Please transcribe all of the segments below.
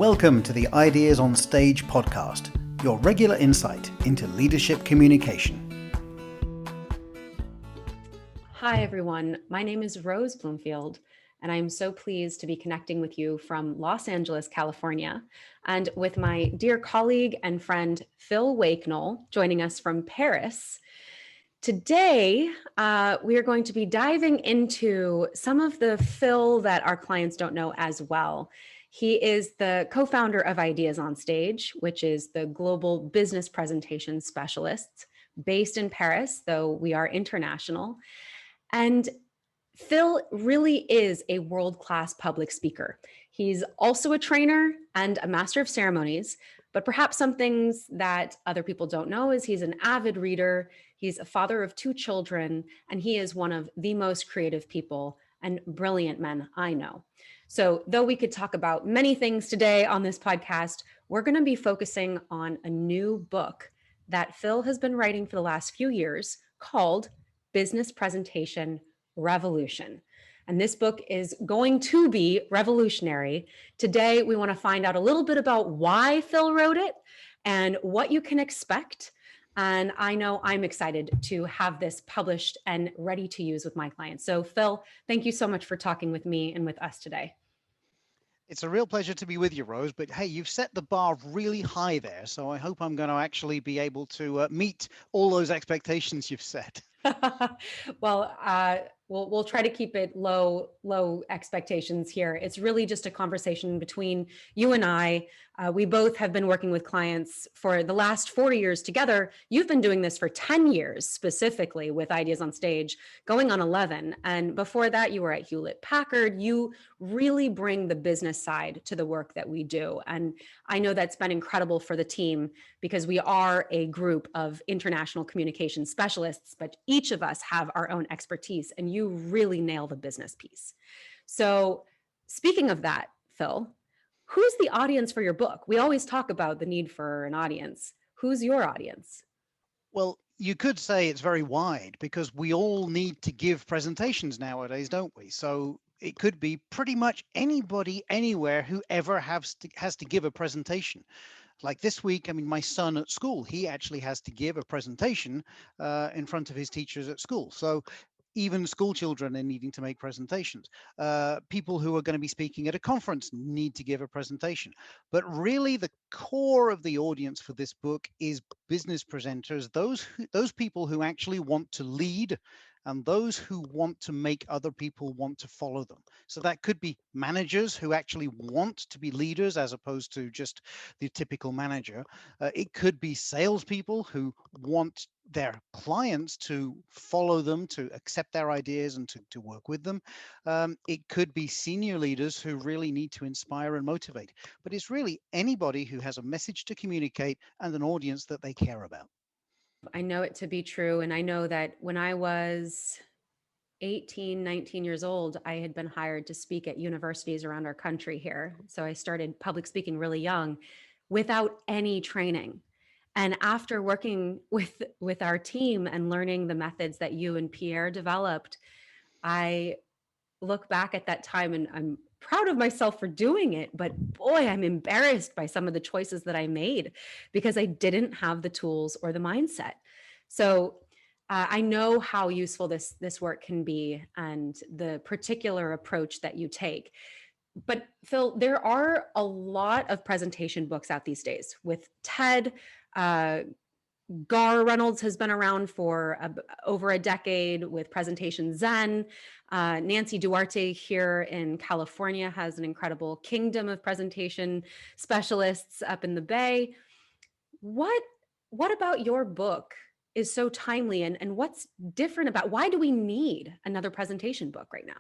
Welcome to the Ideas on Stage podcast, your regular insight into leadership communication. Hi, everyone. My name is Rose Bloomfield, and I'm so pleased to be connecting with you from Los Angeles, California, and with my dear colleague and friend, Phil Waknell, joining us from Paris. Today, we are going to be diving into some of the Phil that our clients don't know as well. He is the co-founder of Ideas on Stage, which is the global business presentation specialist based in Paris, though we are international. And Phil really is a world-class public speaker. He's also a trainer and a master of ceremonies, but perhaps some things that other people don't know is he's an avid reader, he's a father of 2 children, and he is one of the most creative people and brilliant men I know. So though we could talk about many things today on this podcast, we're going to be focusing on a new book that Phil has been writing for the last few years called Business Presentation Revolution. And this book is going to be revolutionary. Today, we want to find out a little bit about why Phil wrote it and what you can expect. And I know I'm excited to have this published and ready to use with my clients. So Phil, thank you so much for talking with me and with us today. It's a real pleasure to be with you, Rose, but hey, you've set the bar really high there. So I hope I'm going to actually be able to meet all those expectations you've set. Well, we'll try to keep it low expectations here. It's really just a conversation between you and I. We both have been working with clients for the last 4 years together. You've been doing this for 10 years, specifically with Ideas on Stage, going on 11. And before that, you were at Hewlett Packard. You really bring the business side to the work that we do. And I know that's been incredible for the team because we are a group of international communication specialists, but each of us have our own expertise, and you really nail the business piece. So speaking of that, Phil, who's the audience for your book? We always talk about the need for an audience. Who's your audience? Well, you could say it's very wide because we all need to give presentations nowadays, don't we? So it could be pretty much anybody, anywhere who ever has to give a presentation. Like this week, I mean, my son at school, he actually has to give a presentation in front of his teachers at school. So even school children are needing to make presentations. People who are going to be speaking at a conference need to give a presentation. But really, the core of the audience for this book is business presenters, those people who actually want to lead and those who want to make other people want to follow them. So that could be managers who actually want to be leaders as opposed to just the typical manager. It could be salespeople who want their clients to follow them, to accept their ideas and to work with them. It could be senior leaders who really need to inspire and motivate. But it's really anybody who has a message to communicate and an audience that they care about. I know it to be true. And I know that when I was 18, 19 years old, I had been hired to speak at universities around our country here. So I started public speaking really young without any training. And after working with our team and learning the methods that you and Pierre developed, I look back at that time and I'm proud of myself for doing it, but boy, I'm embarrassed by some of the choices that I made because I didn't have the tools or the mindset. So I know how useful this work can be and the particular approach that you take. But Phil, there are a lot of presentation books out these days with TED. Gar Reynolds has been around for over a decade with Presentation Zen. Nancy Duarte here in California has an incredible kingdom of presentation specialists up in the Bay. What about your book is so timely and what's different about why do we need another presentation book right now?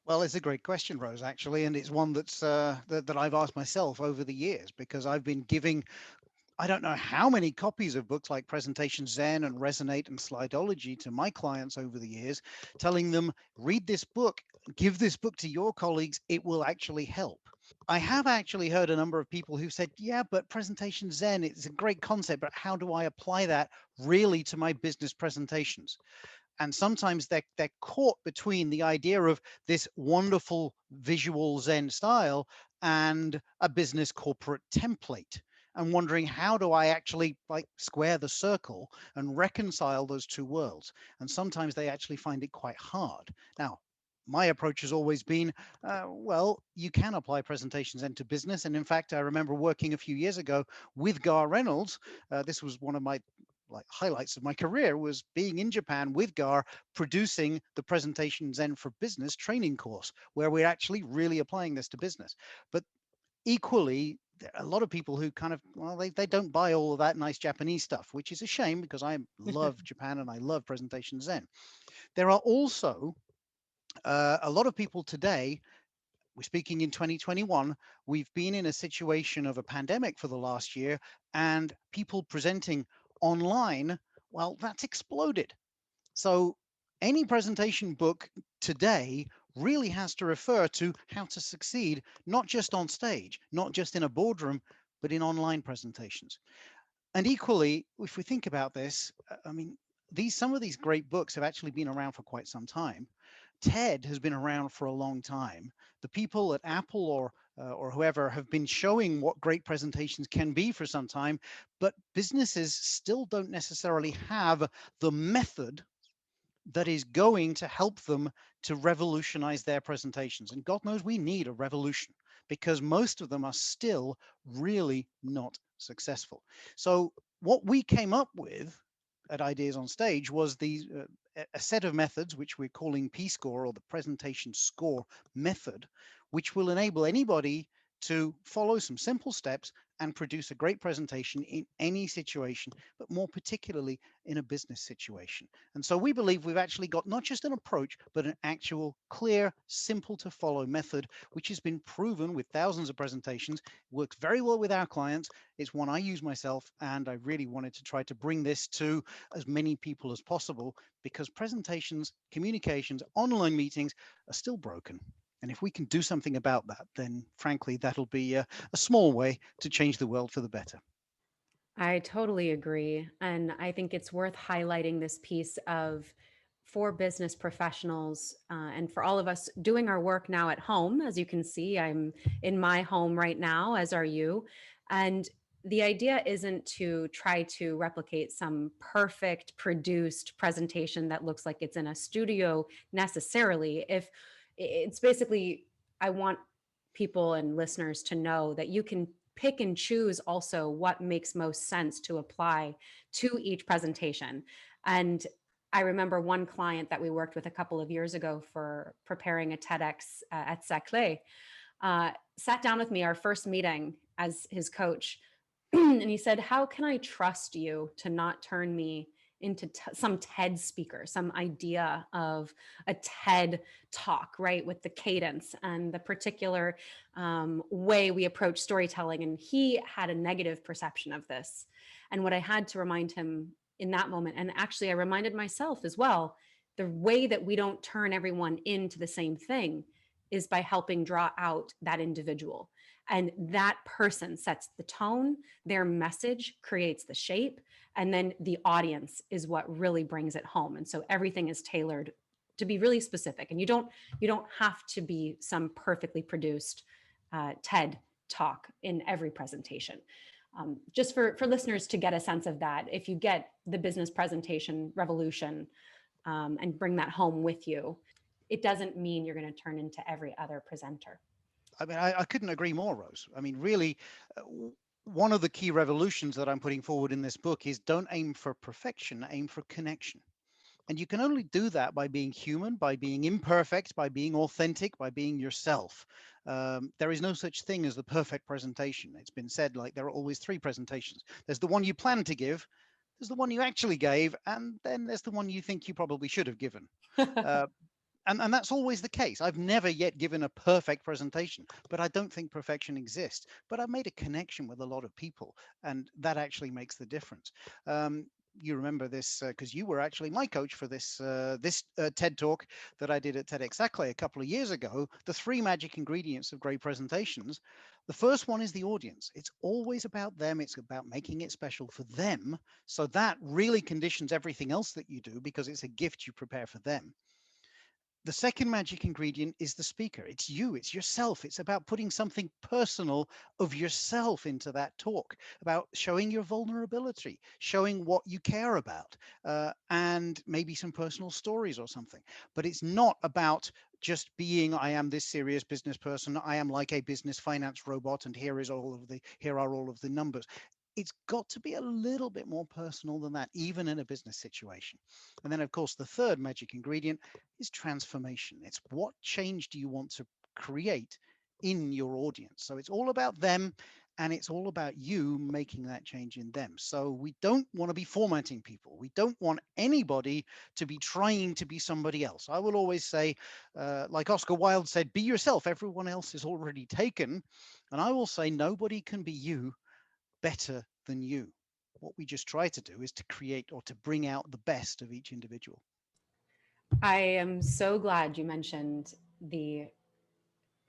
Well, it's a great question, Rose, actually, and it's one that I've asked myself over the years because I've been giving I don't know how many copies of books like Presentation Zen and Resonate and Slidology to my clients over the years, telling them, read this book, give this book to your colleagues, it will actually help. I have actually heard a number of people who said, yeah, but Presentation Zen, it's a great concept, but how do I apply that really to my business presentations? And sometimes they're caught between the idea of this wonderful visual Zen style and a business corporate template, and wondering how do I actually like square the circle and reconcile those two worlds. And sometimes they actually find it quite hard. Now, my approach has always been, well, you can apply presentations into business. And in fact, I remember working a few years ago with Gar Reynolds. This was one of my highlights of my career, was being in Japan with Gar, producing the Presentation Zen for Business training course, where we're actually really applying this to business. But equally, there are a lot of people who kind of, well, they don't buy all of that nice Japanese stuff, which is a shame because I love Japan and I love Presentation Zen. There are also a lot of people today, we're speaking in 2021, we've been in a situation of a pandemic for the last year, and people presenting online, well, that's exploded. So any presentation book today really has to refer to how to succeed, not just on stage, not just in a boardroom, but in online presentations. And equally, if we think about this, I mean, some of these great books have actually been around for quite some time. TED has been around for a long time. The people at Apple or whoever have been showing what great presentations can be for some time, but businesses still don't necessarily have the method that is going to help them to revolutionize their presentations. And God knows we need a revolution because most of them are still really not successful. So what we came up with at Ideas on Stage was a set of methods, which we're calling P-Score, or the presentation score method, which will enable anybody to follow some simple steps and produce a great presentation in any situation, but more particularly in a business situation. And so we believe we've actually got not just an approach, but an actual clear, simple to follow method, which has been proven with thousands of presentations, works very well with our clients. It's one I use myself, and I really wanted to try to bring this to as many people as possible, because presentations, communications, online meetings are still broken. And if we can do something about that, then frankly, that'll be a small way to change the world for the better. I totally agree. And I think it's worth highlighting this piece of for business professionals and for all of us doing our work now at home. As you can see, I'm in my home right now, as are you. And the idea isn't to try to replicate some perfect produced presentation that looks like it's in a studio necessarily. If it's basically, I want people and listeners to know that you can pick and choose also what makes most sense to apply to each presentation. And I remember one client that we worked with a couple of years ago for preparing a TEDx at Saclay, sat down with me our first meeting as his coach. And he said, "How can I trust you to not turn me into some TED speaker, some idea of a TED talk, right? With the cadence and the particular way we approach storytelling." And he had a negative perception of this. And what I had to remind him in that moment, and actually I reminded myself as well, the way that we don't turn everyone into the same thing is by helping draw out that individual. And that person sets the tone, their message creates the shape, and then the audience is what really brings it home. And so everything is tailored to be really specific. And you don't have to be some perfectly produced TED talk in every presentation. Just for listeners to get a sense of that, if you get the business presentation revolution and bring that home with you, it doesn't mean you're going to turn into every other presenter. I mean, I couldn't agree more, Rose. I mean, really, one of the key revolutions that I'm putting forward in this book is don't aim for perfection, aim for connection. And you can only do that by being human, by being imperfect, by being authentic, by being yourself. There is no such thing as the perfect presentation. It's been said like there are always three presentations. There's the one you plan to give, there's the one you actually gave, and then there's the one you think you probably should have given. Uh, and that's always the case. I've never yet given a perfect presentation, but I don't think perfection exists. But I've made a connection with a lot of people, and that actually makes the difference. You remember this because you were actually my coach for this TED talk that I did at TEDx Ackley a couple of years ago. The three magic ingredients of great presentations. The first one is the audience. It's always about them. It's about making it special for them. So that really conditions everything else that you do because it's a gift you prepare for them. The second magic ingredient is the speaker. It's you, it's yourself. It's about putting something personal of yourself into that talk, about showing your vulnerability, showing what you care about, and maybe some personal stories or something. But it's not about just being, I am this serious business person, I am like a business finance robot, and here are all of the numbers. It's got to be a little bit more personal than that, even in a business situation. And then, of course, the third magic ingredient is transformation. It's what change do you want to create in your audience? So it's all about them, and it's all about you making that change in them. So we don't want to be formatting people. We don't want anybody to be trying to be somebody else. I will always say, like Oscar Wilde said, be yourself. Everyone else is already taken. And I will say, nobody can be you better than you. What we just try to do is to create or to bring out the best of each individual. I am so glad you mentioned the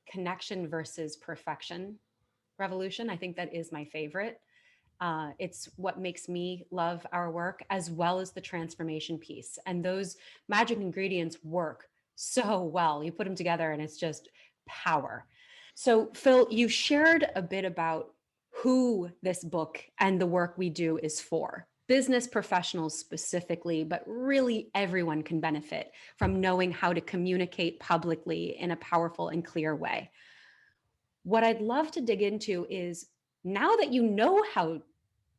connection versus perfection revolution. I think that is my favorite. It's what makes me love our work, as well as the transformation piece. And those magic ingredients work so well. You put them together and it's just power. So, Phil, you shared a bit about who this book and the work we do is for. Business professionals specifically, but really everyone can benefit from knowing how to communicate publicly in a powerful and clear way. What I'd love to dig into is, now that you know how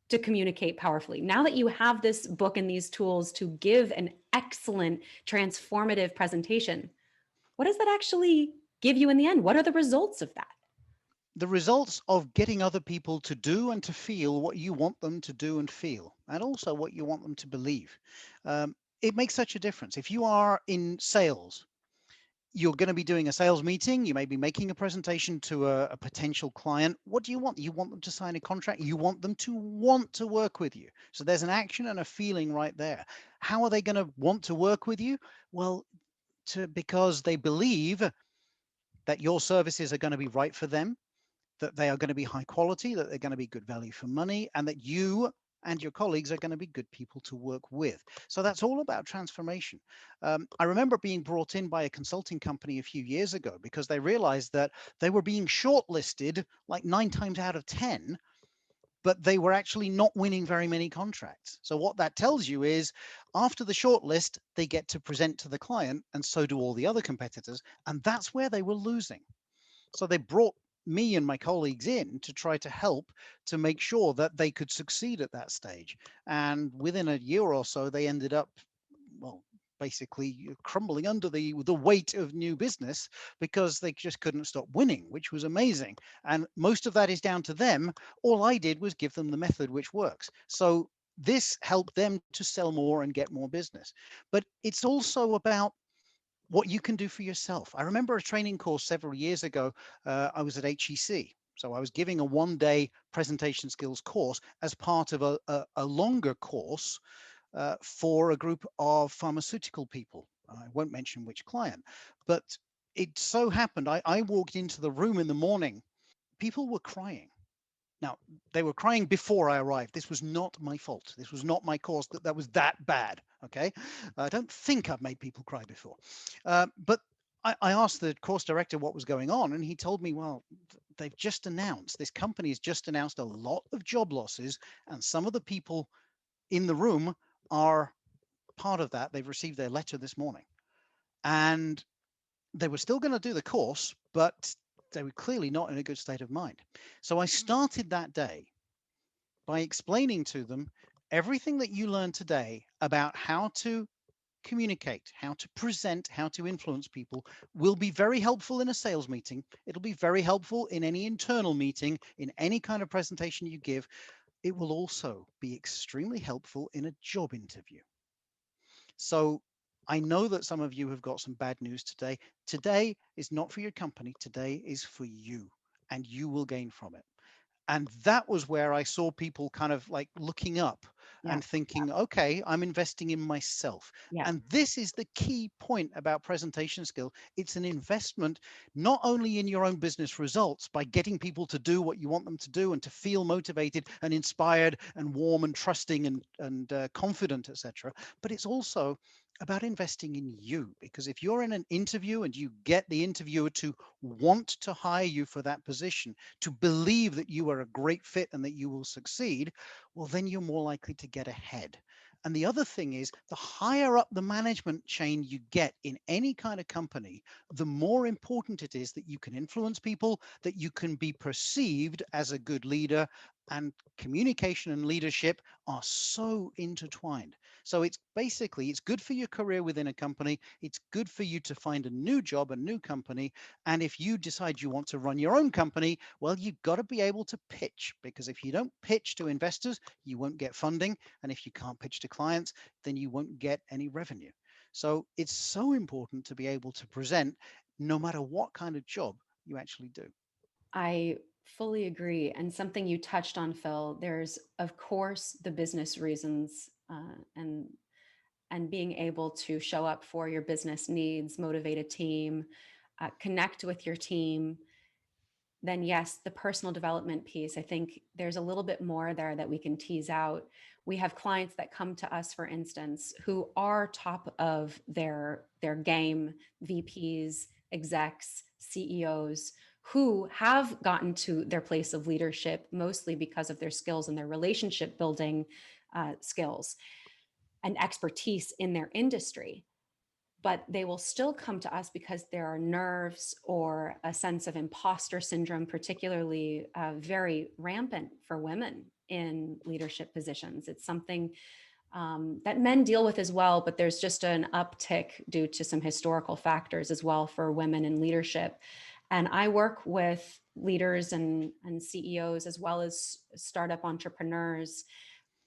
to communicate powerfully, now that you have this book and these tools to give an excellent transformative presentation, what does that actually give you in the end? What are the results of that? The results of getting other people to do and to feel what you want them to do and feel, and also what you want them to believe. It makes such a difference. If you are in sales, you're going to be doing a sales meeting. You may be making a presentation to a potential client. What do you want? You want them to sign a contract. You want to work with you. So there's an action and a feeling right there. How are they going to want to work with you? Well, because they believe that your services are going to be right for them, that they are going to be high quality, that they're going to be good value for money, and that you and your colleagues are going to be good people to work with. So that's all about transformation. I remember being brought in by a consulting company a few years ago because they realized that they were being shortlisted like 9 times out of 10, but they were actually not winning very many contracts. So what that tells you is, after the shortlist, they get to present to the client, and so do all the other competitors, and that's where they were losing. So they brought me and my colleagues in to try to help to make sure that they could succeed at that stage. And within a year or so, they ended up, well, basically crumbling under the weight of new business because they just couldn't stop winning, which was amazing. And most of that is down to them. All I did was give them the method which works. So this helped them to sell more and get more business. But it's also about what you can do for yourself. I remember a training course several years ago. I was at HEC. So I was giving a 1-day presentation skills course as part of a longer course for a group of pharmaceutical people. I won't mention which client, but it so happened I walked into the room in the morning. People were crying. Now, they were crying before I arrived. This was not my fault. This was not my cause that was that bad. Okay. I don't think I've made people cry before. But I asked the course director what was going on, and he told me, well, this company has just announced a lot of job losses, and some of the people in the room are part of that. They've received their letter this morning. And they were still going to do the course, but they were clearly not in a good state of mind. So I started that day by explaining to them everything that you learned today about how to communicate, how to present, how to influence people will be very helpful in a sales meeting. It'll be very helpful in any internal meeting, in any kind of presentation you give. It will also be extremely helpful in a job interview. So I know that some of you have got some bad news today. Today is not for your company. Today is for you, and you will gain from it. And that was where I saw people kind of like looking up Yeah. and thinking, okay, I'm investing in myself. Yeah. And this is the key point about presentation skill. It's an investment not only in your own business results by getting people to do what you want them to do and to feel motivated and inspired and warm and trusting and confident, etc., but it's also about investing in you. Because if you're in an interview and you get the interviewer to want to hire you for that position, to believe that you are a great fit and that you will succeed, well, then you're more likely to get ahead. And the other thing is, the higher up the management chain you get in any kind of company, the more important it is that you can influence people, that you can be perceived as a good leader. And communication and leadership are so intertwined. So it's basically, it's good for your career within a company. It's good for you to find a new job, a new company. And if you decide you want to run your own company, well, you've got to be able to pitch, because if you don't pitch to investors, you won't get funding. And if you can't pitch to clients, then you won't get any revenue. So it's so important to be able to present no matter what kind of job you actually do. I fully agree. And something you touched on, Phil, there's, of course, the business reasons and being able to show up for your business needs, motivate a team, connect with your team. Then yes, the personal development piece, I think there's a little bit more there that we can tease out. We have clients that come to us, for instance, who are top of their game, VPs, execs, CEOs, who have gotten to their place of leadership mostly because of their skills and their relationship building skills and expertise in their industry. But they will still come to us because there are nerves or a sense of imposter syndrome, particularly very rampant for women in leadership positions. It's something that men deal with as well, but there's just an uptick due to some historical factors as well for women in leadership. And I work with leaders and CEOs as well as startup entrepreneurs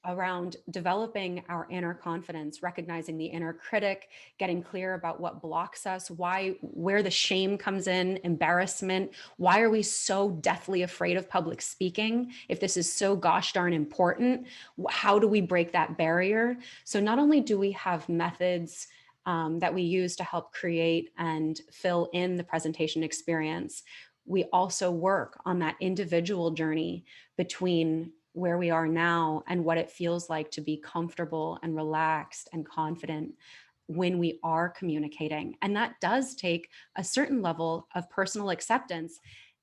around developing our inner confidence, recognizing the inner critic, getting clear about what blocks us, where the shame comes in, embarrassment. Why are we so deathly afraid of public speaking? If this is so gosh darn important, how do we break that barrier? So not only do we have methods that we use to help create and fill in the presentation experience, we also work on that individual journey between where we are now and what it feels like to be comfortable and relaxed and confident when we are communicating. And that does take a certain level of personal acceptance.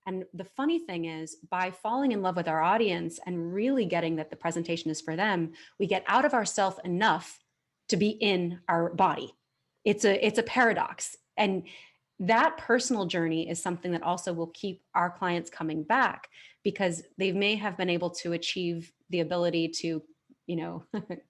And the funny thing is, by falling in love with our audience and really getting that the presentation is for them, we get out of ourselves enough to be in our body. It's a paradox. And that personal journey is something that also will keep our clients coming back, because they may have been able to achieve the ability to,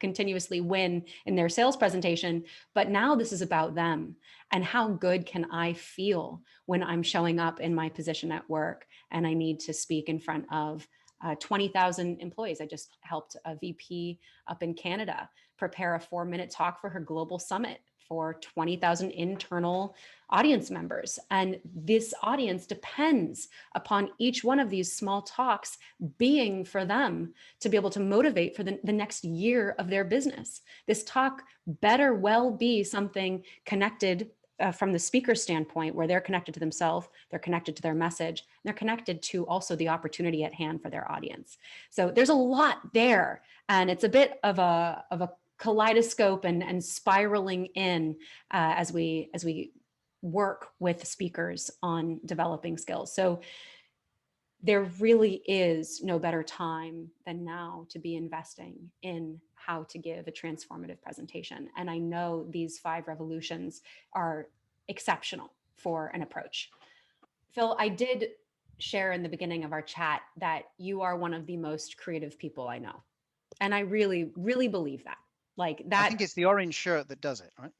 continuously win in their sales presentation. But now this is about them and how good can I feel when I'm showing up in my position at work and I need to speak in front of 20,000 employees. I just helped a VP up in Canada prepare a 4-minute talk for her global summit for 20,000 internal audience members. And this audience depends upon each one of these small talks being for them to be able to motivate for the next year of their business. This talk better well be something connected from the speaker standpoint, where they're connected to themselves, they're connected to their message, and they're connected to also the opportunity at hand for their audience. So there's a lot there, and it's a bit of a kaleidoscope and spiraling in as we work with speakers on developing skills. So there really is no better time than now to be investing in how to give a transformative presentation. And I know these 5 revolutions are exceptional for an approach. Phil, I did share in the beginning of our chat that you are one of the most creative people I know. And I really, really believe that. Like that. I think it's the orange shirt that does it, right?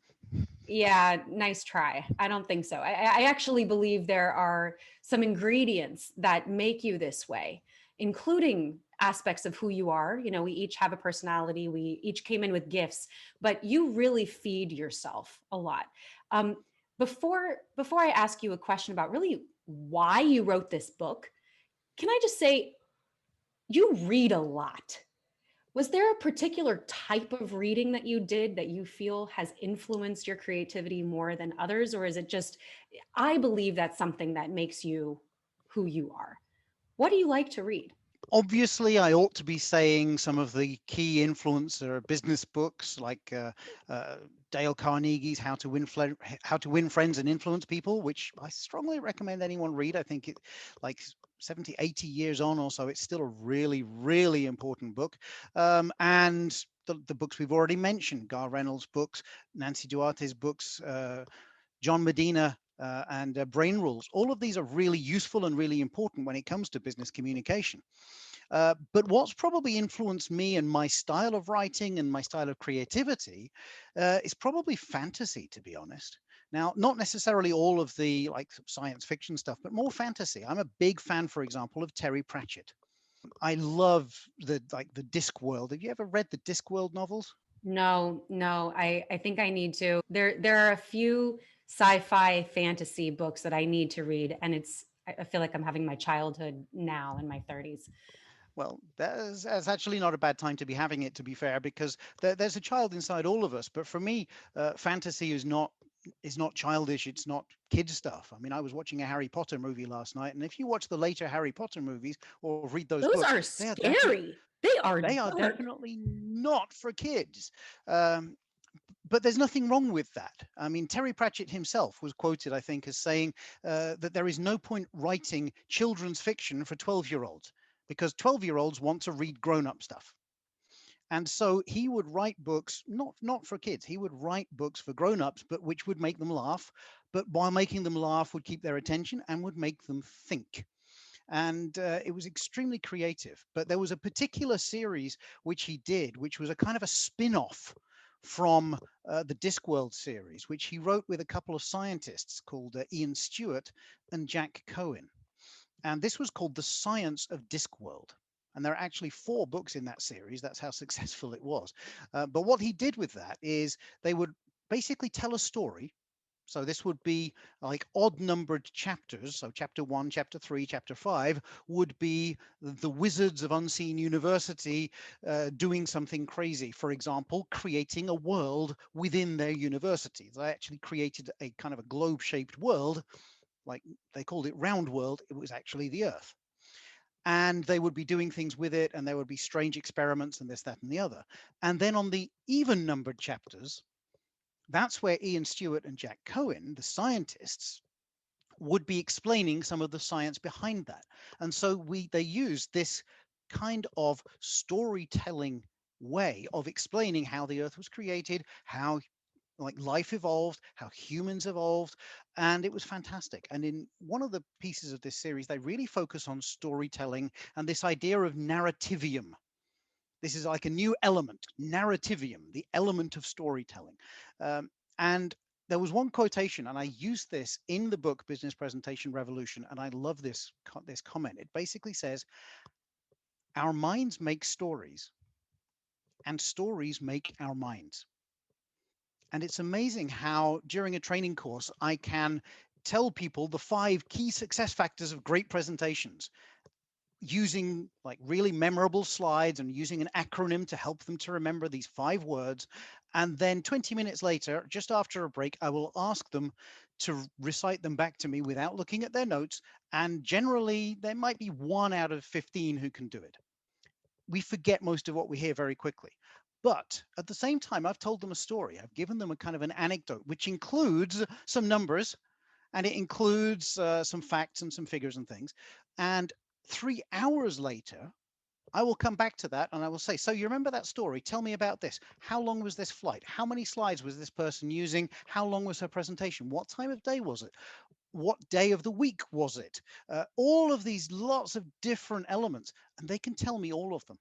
Yeah, nice try. I don't think so. I actually believe there are some ingredients that make you this way, including aspects of who you are. We each have a personality. We each came in with gifts, but you really feed yourself a lot. Before I ask you a question about really why you wrote this book, can I just say you read a lot. Was there a particular type of reading that you did that you feel has influenced your creativity more than others? Or is it just, I believe that's something that makes you who you are. What do you like to read? Obviously, I ought to be saying some of the key influencer business books like uh, Dale Carnegie's How to Win Friends and Influence People, which I strongly recommend anyone read. I think it like 70, 80 years on or so, it's still a really, really important book. And the books we've already mentioned, Gar Reynolds' books, Nancy Duarte's books, John Medina, and Brain Rules. All of these are really useful and really important when it comes to business communication. But what's probably influenced me and my style of writing and my style of creativity is probably fantasy, to be honest. Now, not necessarily all of the like science fiction stuff, but more fantasy. I'm a big fan, for example, of Terry Pratchett. I love the Discworld. Have you ever read the Discworld novels? No, no, I think I need to. There are a few sci-fi fantasy books that I need to read, and I feel like I'm having my childhood now in my 30s. Well, that's actually not a bad time to be having it, to be fair, because there's a child inside all of us. But for me, fantasy is not childish. It's not kid stuff. I mean, I was watching a Harry Potter movie last night, and if you watch the later Harry Potter movies or read those Those books, are scary. They are they are dark. definitely not for kids. Um, but there's nothing wrong with that. I mean, Terry Pratchett himself was quoted, I think, as saying that there is no point writing children's fiction for 12-year-olds because 12-year-olds want to read grown-up stuff. And so he would write books, not for kids. He would write books for grown-ups, but which would make them laugh. But while making them laugh, would keep their attention and would make them think. And it was extremely creative. But there was a particular series which he did, which was a kind of a spin-off from the Discworld series, which he wrote with a couple of scientists called Ian Stewart and Jack Cohen. And this was called The Science of Discworld. And there are actually 4 books in that series. That's how successful it was. But what he did with that is they would basically tell a story. So this would be like odd numbered chapters. So chapter 1, chapter 3, chapter 5 would be the wizards of Unseen University doing something crazy. For example, creating a world within their university. They actually created a kind of a globe shaped world, like they called it round world. It was actually the earth. And they would be doing things with it, and there would be strange experiments and this, that, and the other. And then on the even numbered chapters, that's where Ian Stewart and Jack Cohen, the scientists, would be explaining some of the science behind that. And so they used this kind of storytelling way of explaining how the earth was created, how like life evolved, how humans evolved, and it was fantastic. And in one of the pieces of this series, they really focus on storytelling and this idea of narrativium. This is like a new element, narrativium, the element of storytelling. And there was one quotation, and I used this in the book Business Presentation Revolution, and I love this comment. It basically says, "Our minds make stories, and stories make our minds." And it's amazing how during a training course, I can tell people the 5 key success factors of great presentations using like really memorable slides and using an acronym to help them to remember these 5 words. And then 20 minutes later, just after a break, I will ask them to recite them back to me without looking at their notes. And generally, there might be 1 out of 15 who can do it. We forget most of what we hear very quickly. But at the same time, I've told them a story. I've given them a kind of an anecdote, which includes some numbers and it includes some facts and some figures and things. And 3 hours later, I will come back to that and I will say, so you remember that story? Tell me about this. How long was this flight? How many slides was this person using? How long was her presentation? What time of day was it? What day of the week was it? All of these lots of different elements, and they can tell me all of them.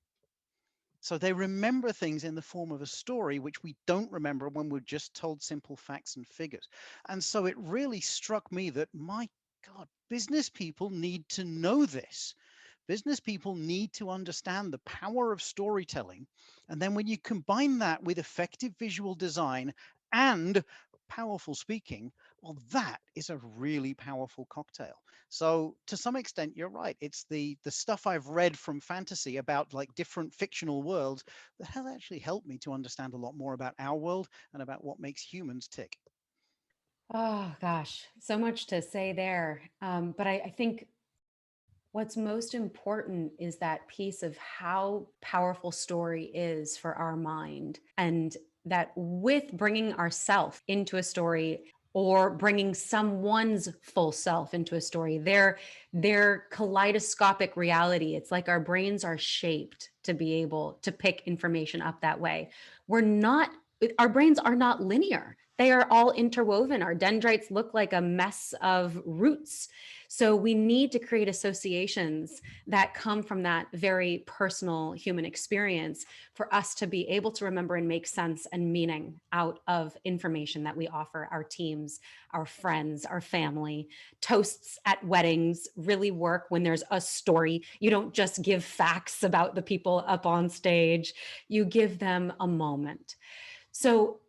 So they remember things in the form of a story, which we don't remember when we're just told simple facts and figures. And so it really struck me that, my God, business people need to know this. Business people need to understand the power of storytelling. And then when you combine that with effective visual design and powerful speaking, well, that is a really powerful cocktail. So to some extent, you're right. It's the stuff I've read from fantasy about like different fictional worlds that has actually helped me to understand a lot more about our world and about what makes humans tick. Oh gosh, so much to say there. But I think What's most important is that piece of how powerful story is for our mind. And that with bringing ourself into a story or bringing someone's full self into a story, their kaleidoscopic reality, it's like our brains are shaped to be able to pick information up that way. We're not, our brains are not linear. They are all interwoven. Our dendrites look like a mess of roots. So we need to create associations that come from that very personal human experience for us to be able to remember and make sense and meaning out of information that we offer our teams, our friends, our family. Toasts at weddings really work when there's a story. You don't just give facts about the people up on stage, you give them a moment. So,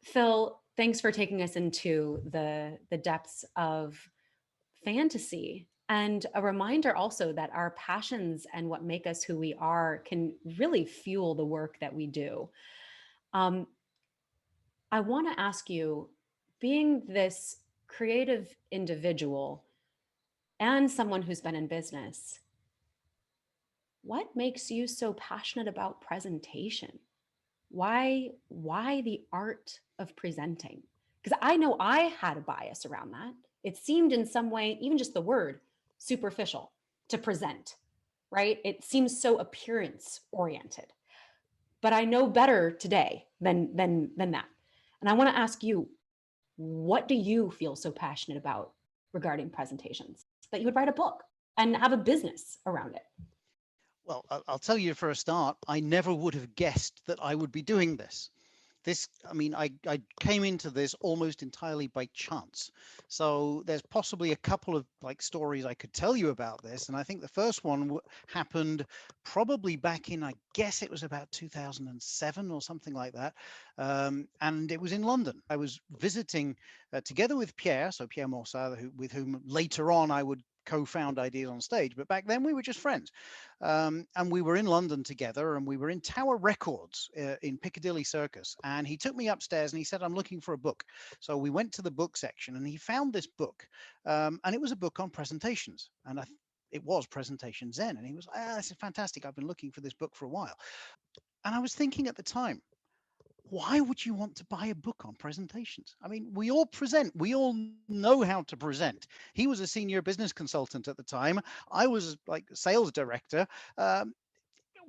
Phil, thanks for taking us into the depths of fantasy, and a reminder also that our passions and what make us who we are can really fuel the work that we do. Um, I want to ask you, being this creative individual and someone who's been in business, what makes you so passionate about presentation? Why the art of presenting? Because I know I had a bias around that. It seemed in some way, even just the word superficial, to present, right? It seems so appearance oriented. But I know better today than that. And I want to ask you, what do you feel so passionate about regarding presentations that you would write a book and have a business around it? Well, I'll tell you for a start, I never would have guessed that I would be doing this. I mean, I came into this almost entirely by chance. So there's possibly a couple of like stories I could tell you about this. And I think the first one happened probably back in, I guess it was about 2007 or something like that. And it was in London. I was visiting together with Pierre, so Pierre Morsat, with whom later on I would co-found Ideas on Stage, but back then we were just friends. And we were in London together, and we were in Tower Records in Piccadilly Circus. And he took me upstairs and he said, I'm looking for a book. So we went to the book section and he found this book. And it was a book on presentations. And it was Presentation Zen. And he was, this is fantastic. I've been looking for this book for a while. And I was thinking at the time, why would you want to buy a book on presentations? I mean, we all present, we all know how to present. He was a senior business consultant at the time. I was like sales director.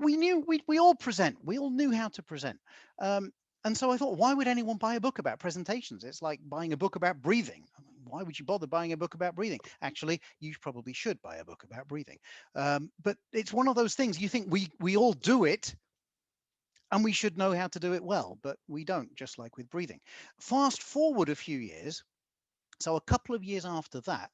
We knew we all present, we all knew how to present. And so I thought, why would anyone buy a book about presentations? It's like buying a book about breathing. Why would you bother buying a book about breathing? Actually, you probably should buy a book about breathing. But it's one of those things you think we all do it, and we should know how to do it well, but we don't, just like with breathing. Fast forward a few years, so a couple of years after that,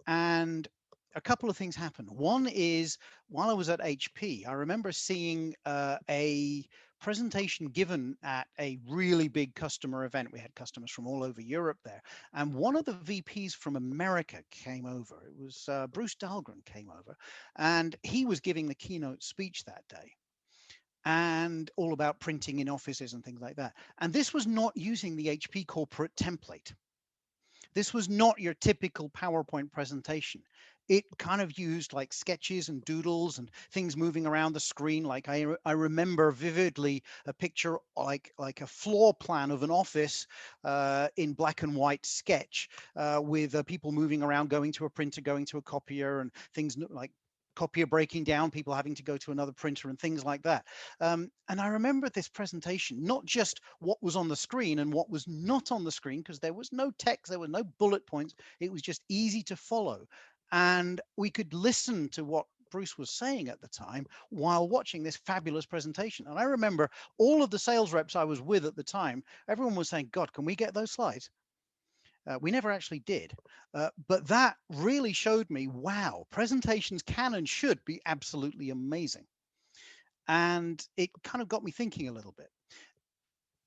and a couple of things happened. One is, while I was at HP, I remember seeing a presentation given at a really big customer event. We had customers from all over Europe there, and one of the VPs from America came over. It was Bruce Dahlgren came over, and he was giving the keynote speech that day, and all about printing in offices and things like that. And this was not using the HP corporate template. This was not your typical PowerPoint presentation. It kind of used like sketches and doodles and things moving around the screen. Like I remember vividly a picture like a floor plan of an office in black and white sketch with people moving around, going to a printer, going to a copier, and things like copier breaking down, people having to go to another printer and things like that. And I remember this presentation, not just what was on the screen and what was not on the screen, because there was no text, there were no bullet points. It was just easy to follow. And we could listen to what Bruce was saying at the time while watching this fabulous presentation. And I remember all of the sales reps I was with at the time, everyone was saying, God, can we get those slides? We never actually did, but that really showed me, wow, presentations can and should be absolutely amazing. And it kind of got me thinking a little bit.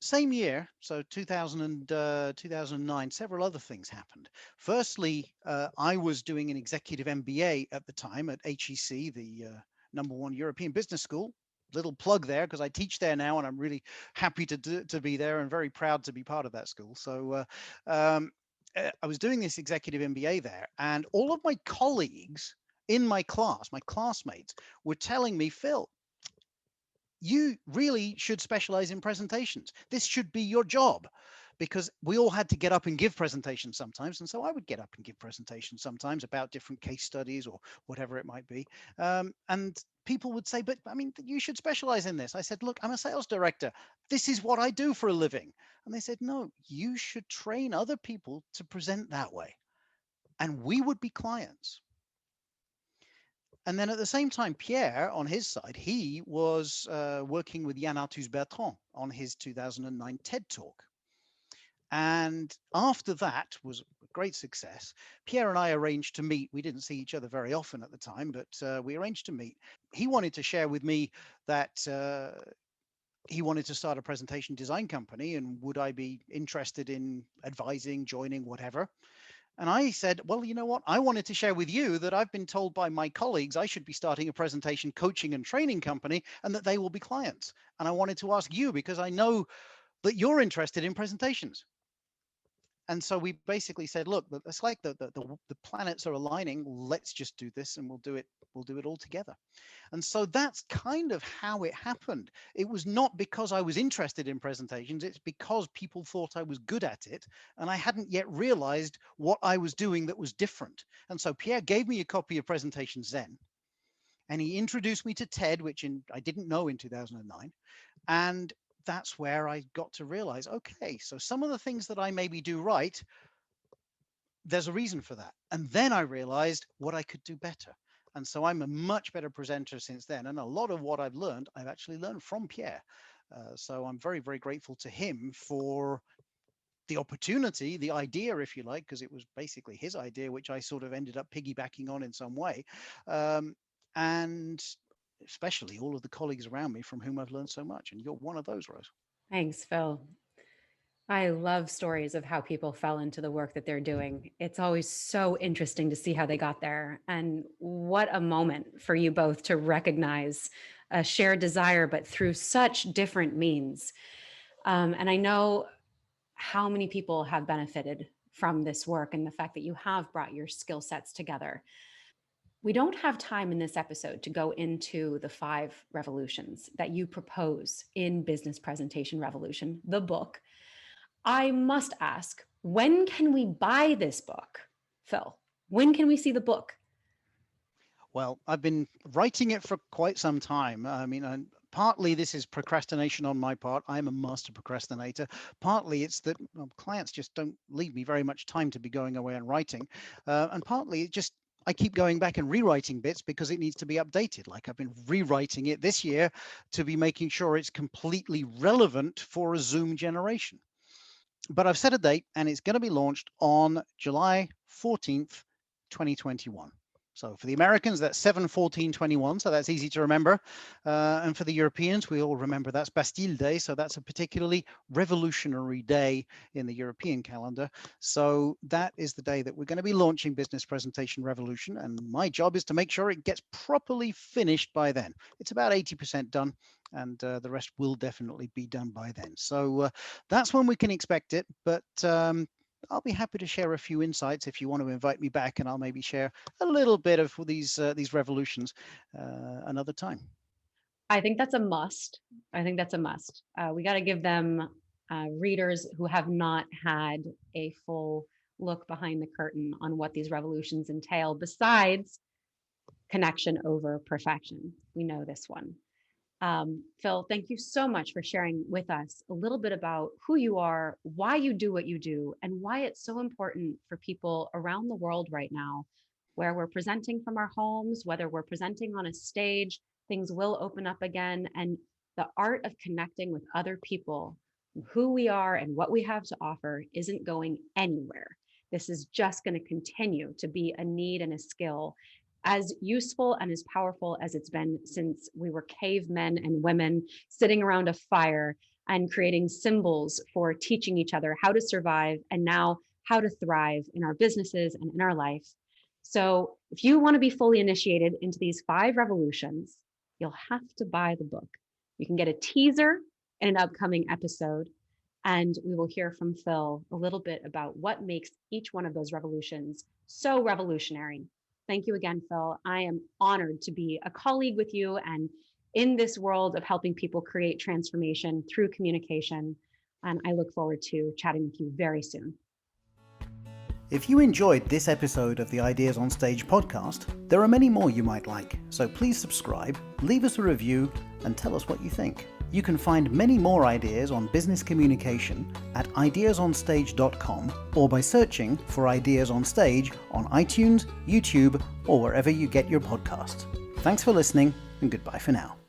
Same year, so 2009, several other things happened. Firstly, I was doing an executive MBA at the time at HEC, the #1 European business school. Little plug there, because I teach there now, and I'm really happy to be there and very proud to be part of that school. So I was doing this executive MBA there, and all of my colleagues in my class, my classmates were telling me, Phil, you really should specialize in presentations. This should be your job, because we all had to get up and give presentations sometimes. And so I would get up and give presentations sometimes about different case studies or whatever it might be. And people would say, but I mean, you should specialize in this. I said, look, I'm a sales director. This is what I do for a living. And they said, no, you should train other people to present that way. And we would be clients. And then at the same time, Pierre, on his side, he was working with Yann Arthus-Bertrand on his 2009 TED Talk. And after that was a great success. Pierre and I arranged to meet. We didn't see each other very often at the time, but we arranged to meet. He wanted to share with me that he wanted to start a presentation design company, and would I be interested in advising, joining, whatever. And I said, well, you know what? I wanted to share with you that I've been told by my colleagues I should be starting a presentation coaching and training company, and that they will be clients. And I wanted to ask you because I know that you're interested in presentations. And so we basically said, look, it's like the planets are aligning. Let's just do this, and we'll do it all together. And so that's kind of how it happened. It was not because I was interested in presentations. It's because people thought I was good at it, and I hadn't yet realized what I was doing that was different. And so Pierre gave me a copy of Presentation Zen, and he introduced me to TED, which I didn't know in 2009. And that's where I got to realize, okay, so some of the things that I maybe do right, there's a reason for that. And then I realized what I could do better. And so I'm a much better presenter since then. And a lot of what I've actually learned from Pierre. So I'm very, very grateful to him for the opportunity, the idea, if you like, because it was basically his idea, which I sort of ended up piggybacking on in some way. And especially all of the colleagues around me from whom I've learned so much. And you're one of those, Rose. Thanks, Phil. I love stories of how people fell into the work that they're doing. It's always so interesting to see how they got there. And what a moment for you both to recognize a shared desire, but through such different means. And I know how many people have benefited from this work and the fact that you have brought your skill sets together. We don't have time in this episode to go into the 5 revolutions that you propose in Business Presentation Revolution, the book. I must ask, when can we buy this book, Phil? When can we see the book? Well, I've been writing it for quite some time. I mean, partly this is procrastination on my part. I'm a master procrastinator. Partly it's that clients just don't leave me very much time to be going away and writing. And partly it just, I keep going back and rewriting bits because it needs to be updated. Like I've been rewriting it this year to be making sure it's completely relevant for a Zoom generation. But I've set a date, and it's going to be launched on July 14th, 2021. So for the Americans, that's 7/14/21, so that's easy to remember. And for the Europeans, we all remember that's Bastille Day, so that's a particularly revolutionary day in the European calendar. So that is the day that we're going to be launching Business Presentation Revolution, and my job is to make sure it gets properly finished by then. It's about 80% done, and the rest will definitely be done by then. So that's when we can expect it, but I'll be happy to share a few insights if you want to invite me back, and I'll maybe share a little bit of these revolutions another time. I think that's a must. I think that's a must. We got to give them readers who have not had a full look behind the curtain on what these revolutions entail, besides connection over perfection. We know this one. Phil, thank you so much for sharing with us a little bit about who you are, why you do what you do, and why it's so important for people around the world right now, where we're presenting from our homes, whether we're presenting on a stage, things will open up again. And the art of connecting with other people, who we are and what we have to offer, isn't going anywhere. This is just going to continue to be a need and a skill as useful and as powerful as it's been since we were cavemen and women sitting around a fire and creating symbols for teaching each other how to survive and now how to thrive in our businesses and in our life. So if you want to be fully initiated into these 5 revolutions, you'll have to buy the book. You can get a teaser in an upcoming episode, and we will hear from Phil a little bit about what makes each one of those revolutions so revolutionary Thank you again, Phil. I am honored to be a colleague with you and in this world of helping people create transformation through communication. And I look forward to chatting with you very soon. If you enjoyed this episode of the Ideas on Stage podcast, there are many more you might like, so please subscribe, leave us a review, and tell us what you think. You can find many more ideas on business communication at ideasonstage.com or by searching for Ideas on Stage on iTunes, YouTube, or wherever you get your podcasts. Thanks for listening, and goodbye for now.